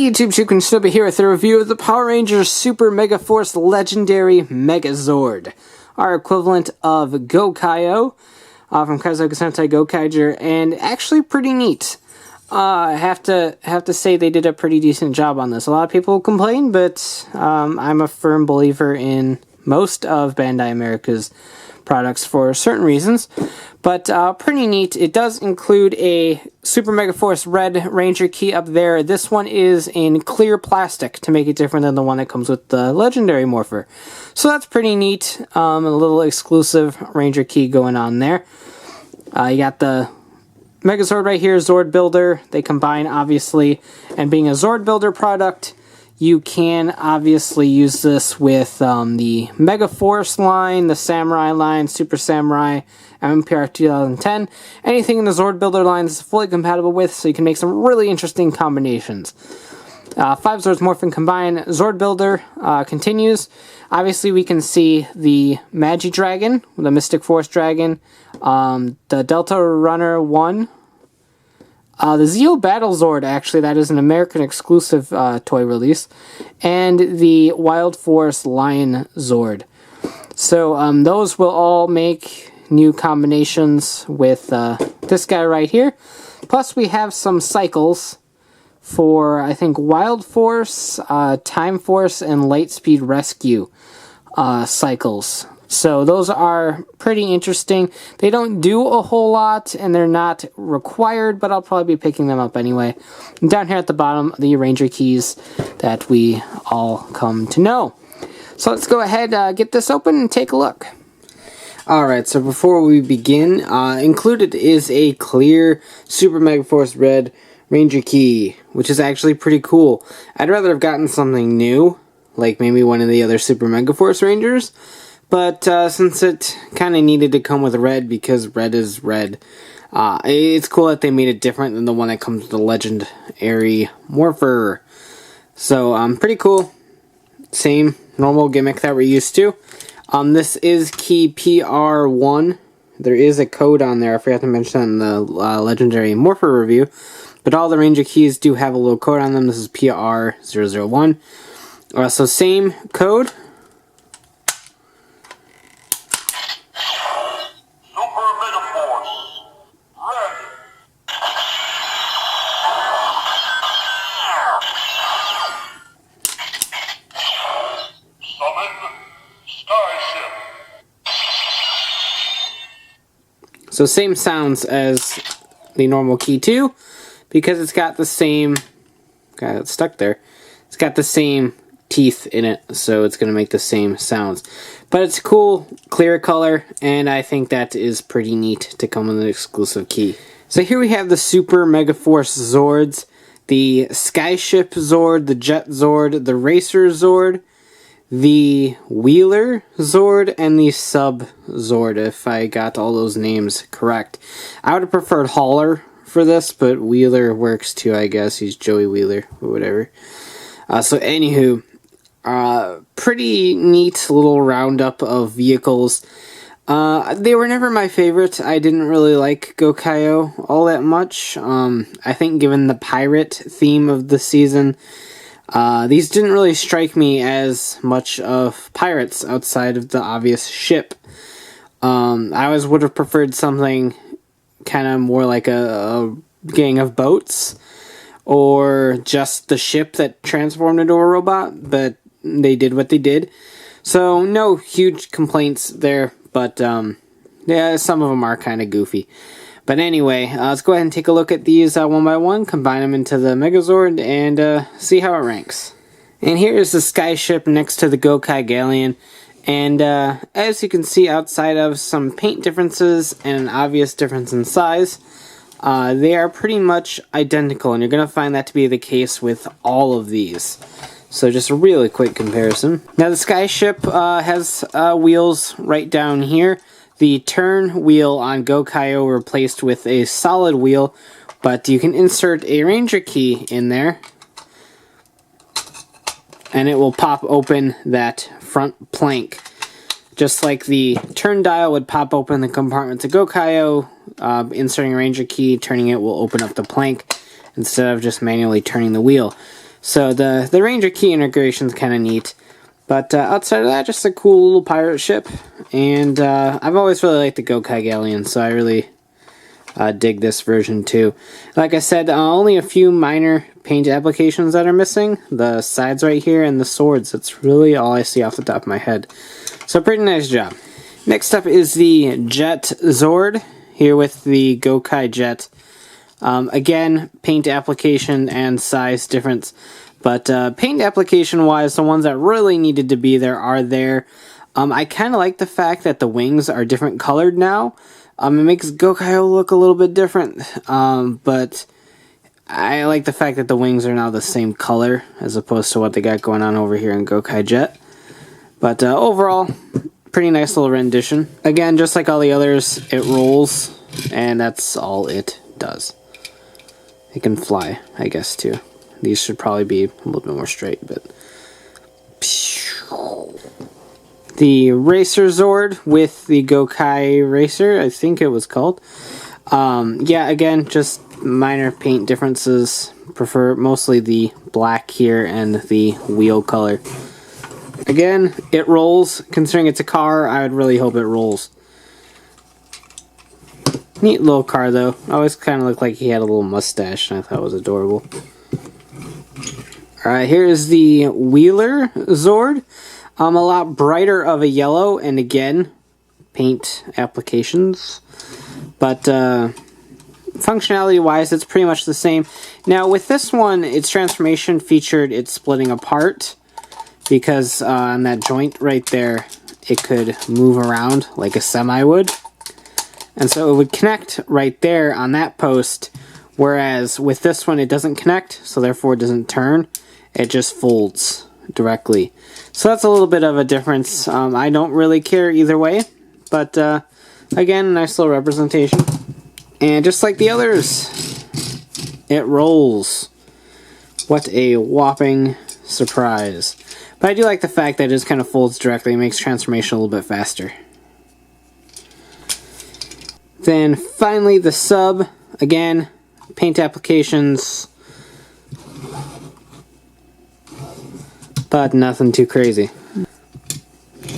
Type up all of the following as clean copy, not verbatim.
YouTube, Chicken Snoopy here with a review of the Power Rangers Super Mega Force Legendary Megazord, our equivalent of Gokaioh from Kaizoku Sentai Gokaiger, and actually pretty neat. I have to say they did a pretty decent job on this. A lot of people complain, but I'm a firm believer in most of Bandai America's products for certain reasons, but pretty neat. It does include a Super Mega Force Red Ranger key up there. This one is in clear plastic to make it different than the one that comes with the Legendary Morpher. So that's pretty neat. A little exclusive Ranger key going on there. You got the Megazord right here, Zord Builder. They combine, obviously, and being a Zord Builder product, you can obviously use this with the Megaforce line, the Samurai line, Super Samurai, MPR 2010. Anything in the Zord Builder line is fully compatible with, so you can make some really interesting combinations. 5 Zords morph and combine. Zord Builder continues. Obviously, we can see the Magi Dragon, the Mystic Force Dragon, the Delta Runner 1, the Zeo Battle Zord, actually, that is an American exclusive toy release, and the Wild Force Lion Zord. So those will all make new combinations with this guy right here. Plus we have some cycles for, I think, Wild Force, Time Force, and Lightspeed Rescue cycles. So those are pretty interesting. They don't do a whole lot, and they're not required, but I'll probably be picking them up anyway. And down here at the bottom, the Ranger keys that we all come to know. So let's go ahead, get this open and take a look. Alright, so before we begin, included is a clear Super Mega Force Red Ranger key, which is actually pretty cool. I'd rather have gotten something new, like maybe one of the other Super Mega Force Rangers. But since it kind of needed to come with red because red is red, it's cool that they made it different than the one that comes with the Legendary Morpher. So, pretty cool. Same normal gimmick that we're used to. This is key PR1. There is a code on there. I forgot to mention that in the Legendary Morpher review. But all the Ranger keys do have a little code on them. This is PR001. So same code. So same sounds as the normal key 2, because it's got the same, got it stuck there, it's got the same teeth in it, so it's going to make the same sounds. But it's cool, clear color, and I think that is pretty neat to come with an exclusive key. So here we have the Super Mega Force Zords, the Skyship Zord, the Jet Zord, the Racer Zord, the Wheeler Zord, and the Sub Zord, if I got all those names correct. I would have preferred Hauler for this, but Wheeler works too, I guess. He's Joey Wheeler, or whatever. So anywho, pretty neat little roundup of vehicles. They were never my favorite. I didn't really like Gokaioh all that much. I think given the pirate theme of the season, these didn't really strike me as much of pirates outside of the obvious ship. I always would have preferred something kind of more like a gang of boats, or just the ship that transformed into a robot, but they did what they did. So no huge complaints there, but yeah, some of them are kind of goofy. But anyway, let's go ahead and take a look at these one by one, combine them into the Megazord, and see how it ranks. And here is the Skyship next to the Gokai Galleon. And as you can see, outside of some paint differences and an obvious difference in size, they are pretty much identical, and you're going to find that to be the case with all of these. So just a really quick comparison. Now the Skyship has wheels right down here. The turn wheel on Gokaioh replaced with a solid wheel, but you can insert a Ranger key in there, and it will pop open that front plank. Just like the turn dial would pop open the compartment to Gokaioh, inserting a Ranger key, turning it will open up the plank, instead of just manually turning the wheel. So the Ranger key integration is kind of neat. But outside of that, just a cool little pirate ship. And I've always really liked the Gokaiger alien, so I really dig this version too. Like I said, only a few minor paint applications that are missing. The sides right here and the swords. That's really all I see off the top of my head. So pretty nice job. Next up is the Jet Zord, here with the Gokai Jet. Again, paint application and size difference. But paint application wise, the ones that really needed to be there are there. I kind of like the fact that the wings are different colored now. It makes Gokaioh look a little bit different, but I like the fact that the wings are now the same color as opposed to what they got going on over here in Gokai Jet. But overall, pretty nice little rendition. Again, just like all the others, it rolls, and that's all it does. It can fly, I guess, too. These should probably be a little bit more straight, but... The Racer Zord with the Gokai Racer, I think it was called. Yeah, again, just minor paint differences. Prefer mostly the black here and the wheel color. Again, it rolls. Considering it's a car, I would really hope it rolls. Neat little car, though. Always kind of looked like he had a little mustache, and I thought it was adorable. Alright, here is the Wheeler Zord. A lot brighter of a yellow, and again, paint applications. But functionality-wise, it's pretty much the same. Now, with this one, its transformation featured it splitting apart, because on that joint right there, it could move around like a semi would. And so it would connect right there on that post, whereas with this one, it doesn't connect, so therefore it doesn't turn. It just folds directly. So that's a little bit of a difference. I don't really care either way, but again, nice little representation. And just like the others, it rolls. What a whopping surprise. But I do like the fact that it just kind of folds directly. It makes transformation a little bit faster. Then finally the sub. Again, paint applications, but nothing too crazy.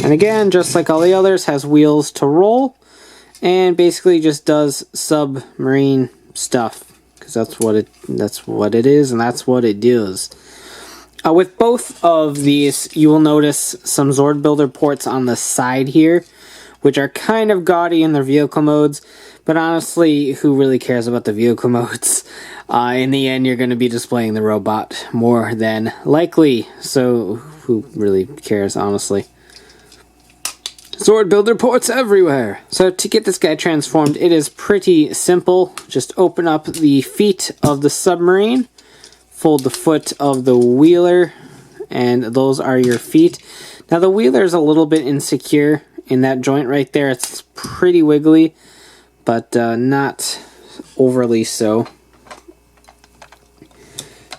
And again, just like all the others, has wheels to roll, and basically just does submarine stuff, because that's what it is, and that's what it does. With both of these, you will notice some Zord Builder ports on the side here, which are kind of gaudy in their vehicle modes, but honestly, who really cares about the vehicle modes? In the end, you're going to be displaying the robot more than likely, so who really cares, honestly? Zord Builder ports everywhere! So to get this guy transformed, it is pretty simple. Just open up the feet of the submarine, fold the foot of the wheeler, and those are your feet. Now the wheeler is a little bit insecure in that joint right there. It's pretty wiggly, but not overly so.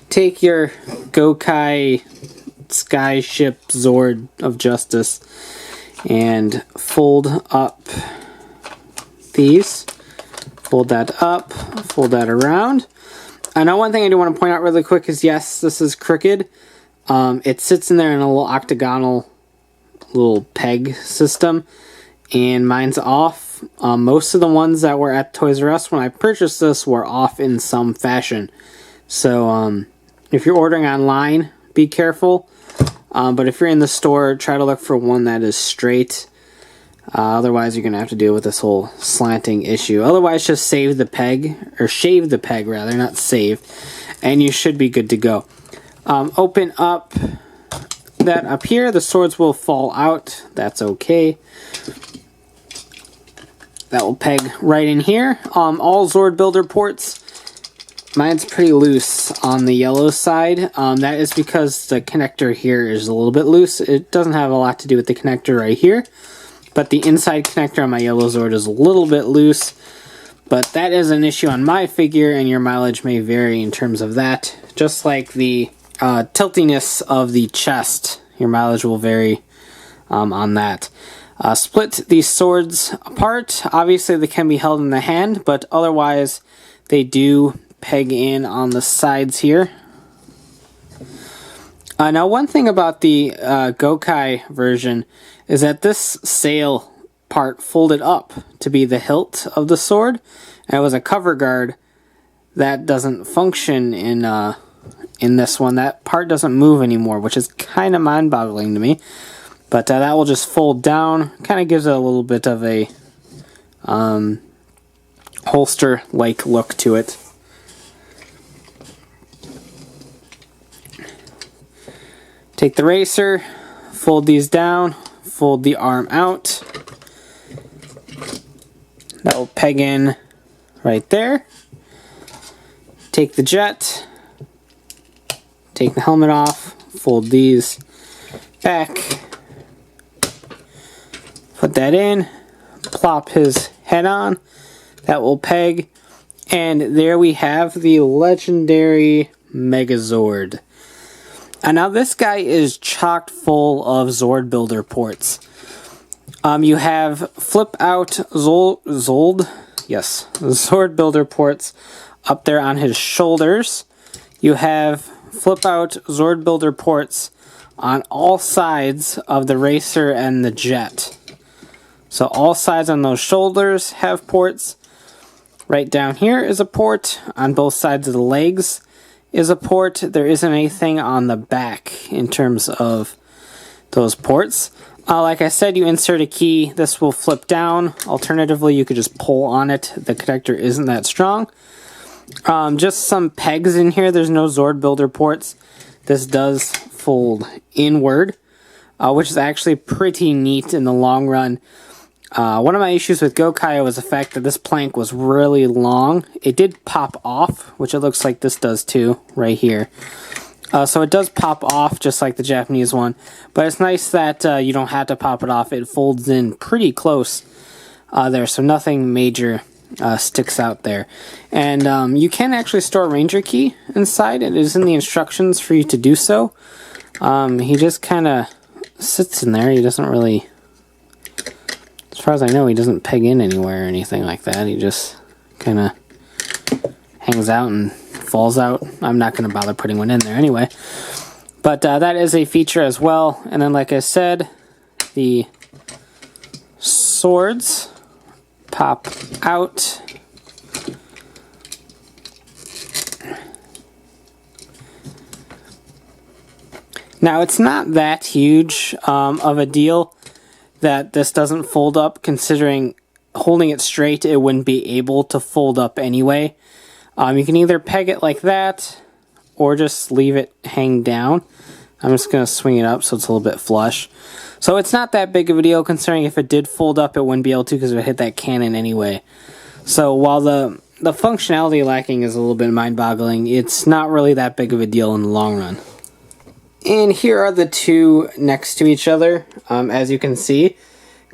Take your Gokai Skyship Zord of Justice and fold up these. Fold that up, fold that around. Now one thing I do want to point out really quick is, yes, this is crooked. It sits in there in a little octagonal little peg system, and mine's off. Most of the ones that were at Toys R Us when I purchased this were off in some fashion. So if you're ordering online, be careful. But if you're in the store, try to look for one that is straight. Otherwise, you're going to have to deal with this whole slanting issue. Otherwise, just save the peg, or shave the peg rather, not save, and you should be good to go. Open up that up here. The swords will fall out. That's okay. That will peg right in here. All Zord Builder ports. Mine's pretty loose on the yellow side. That is because the connector here is a little bit loose. It doesn't have a lot to do with the connector right here, but the inside connector on my yellow Zord is a little bit loose. But that is an issue on my figure, and your mileage may vary in terms of that. Just like the tiltiness of the chest, your mileage will vary on that. Split these swords apart. Obviously, they can be held in the hand, but otherwise, they do peg in on the sides here. Now, one thing about the Gokai version is that this sail part folded up to be the hilt of the sword, and it was a cover guard. That doesn't function in this one. That part doesn't move anymore, which is kind of mind-boggling to me. But that will just fold down. Kind of gives it a little bit of a holster-like look to it. Take the racer, fold these down, fold the arm out. That will peg in right there. Take the jet, take the helmet off, fold these back, put that in, plop his head on, that will peg, and there we have the Legendary Megazord. And now this guy is chock full of Zord Builder ports. You have flip out Zord Builder ports up there on his shoulders. You have flip out Zord Builder ports on all sides of the racer and the jet. So all sides on those shoulders have ports. Right down here is a port. On both sides of the legs is a port. There isn't anything on the back in terms of those ports. Like I said, you insert a key, this will flip down. Alternatively, you could just pull on it. The connector isn't that strong. Just some pegs in here. There's no Zord Builder ports. This does fold inward, which is actually pretty neat in the long run. One of my issues with Gokaioh was the fact that this plank was really long. It did pop off, which it looks like this does too, right here. So it does pop off just like the Japanese one, but it's nice that you don't have to pop it off. It folds in pretty close there, so nothing major sticks out there. And you can actually store a Ranger key inside. It is in the instructions for you to do so. He just kind of sits in there. He doesn't really, as far as I know, he doesn't peg in anywhere or anything like that. He just kind of hangs out and falls out. I'm not going to bother putting one in there anyway. But that is a feature as well. And then, like I said, the swords pop out. Now, it's not that huge of a deal that this doesn't fold up, considering holding it straight, it wouldn't be able to fold up anyway. You can either peg it like that, or just leave it hang down. I'm just going to swing it up so it's a little bit flush. So it's not that big of a deal, considering if it did fold up, it wouldn't be able to because it would hit that cannon anyway. So while the functionality lacking is a little bit mind-boggling, it's not really that big of a deal in the long run. And here are the two next to each other. As you can see,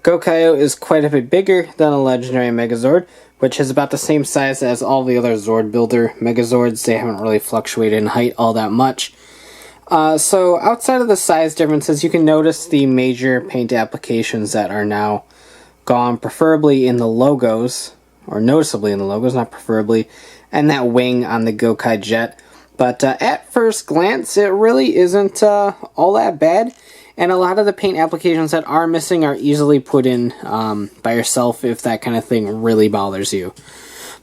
Gokaioh is quite a bit bigger than a Legendary Megazord, which is about the same size as all the other Zord Builder Megazords. They haven't really fluctuated in height all that much. So outside of the size differences, you can notice the major paint applications that are now gone, preferably in the logos, or noticeably in the logos, not preferably, and that wing on the Gokai jet. But at first glance, it really isn't all that bad. And a lot of the paint applications that are missing are easily put in by yourself if that kind of thing really bothers you.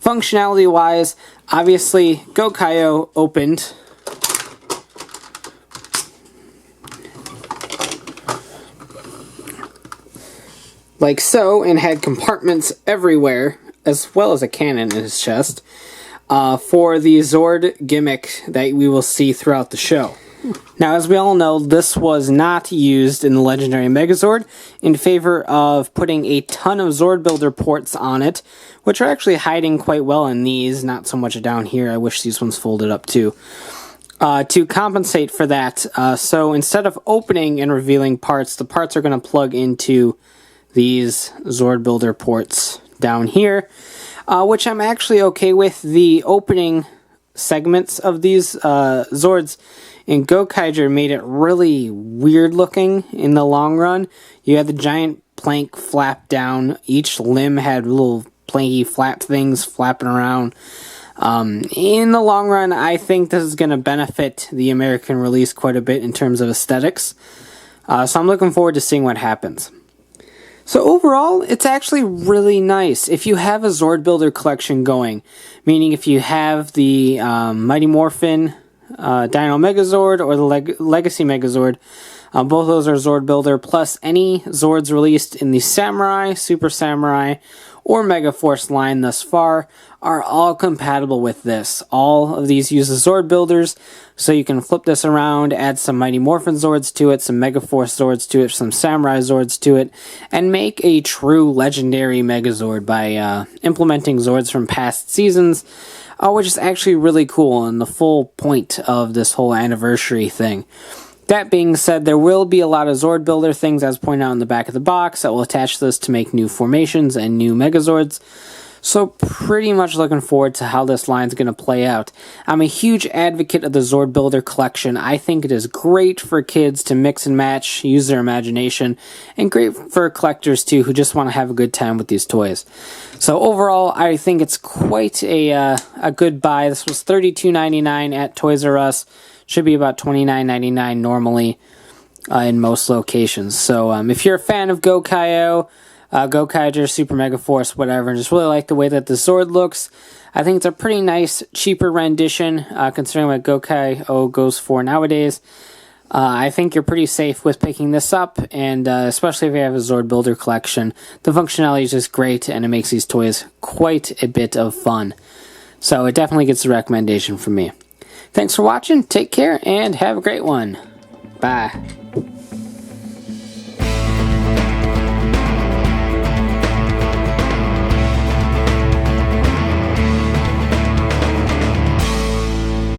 Functionality-wise, obviously, Gokaioh opened like so, and had compartments everywhere, as well as a cannon in his chest, for the Zord gimmick that we will see throughout the show. Now, as we all know, this was not used in the Legendary Megazord in favor of putting a ton of Zord Builder ports on it, which are actually hiding quite well in these, not so much down here. I wish these ones folded up too. To compensate for that, so instead of opening and revealing parts, the parts are going to plug into these Zord Builder ports down here, which I'm actually okay with. The opening segments of these Zords in Gokaiger made it really weird looking in the long run. You had the giant plank flap down. Each limb had little planky flap things flapping around. In the long run, I think this is going to benefit the American release quite a bit in terms of aesthetics. So I'm looking forward to seeing what happens. So overall, it's actually really nice. If you have a Zord Builder collection going, meaning if you have the Mighty Morphin Dino Megazord or the Legacy Megazord, both those are Zord Builder, plus any Zords released in the Samurai, Super Samurai, or Megaforce line thus far are all compatible with this. All of these use the Zord Builders, so you can flip this around, add some Mighty Morphin Zords to it, some Megaforce Zords to it, some Samurai Zords to it, and make a true Legendary Megazord by implementing Zords from past seasons, which is actually really cool and the full point of this whole anniversary thing. That being said, there will be a lot of Zord Builder things, as pointed out in the back of the box, that will attach this to make new formations and new Megazords. So pretty much looking forward to how this line is going to play out. I'm a huge advocate of the Zord Builder collection. I think it is great for kids to mix and match, use their imagination, and great for collectors too who just want to have a good time with these toys. So overall, I think it's quite a good buy. This was $32.99 at Toys R Us. Should be about $29.99 normally in most locations. So if you're a fan of Gokaioh, Gokaiger, Super Mega Force, whatever, and just really like the way that the Zord looks, I think it's a pretty nice, cheaper rendition, considering what Gokaioh goes for nowadays. I think you're pretty safe with picking this up, and especially if you have a Zord Builder collection. The functionality is just great, and it makes these toys quite a bit of fun. So it definitely gets a recommendation from me. Thanks for watching, take care, and have a great one. Bye.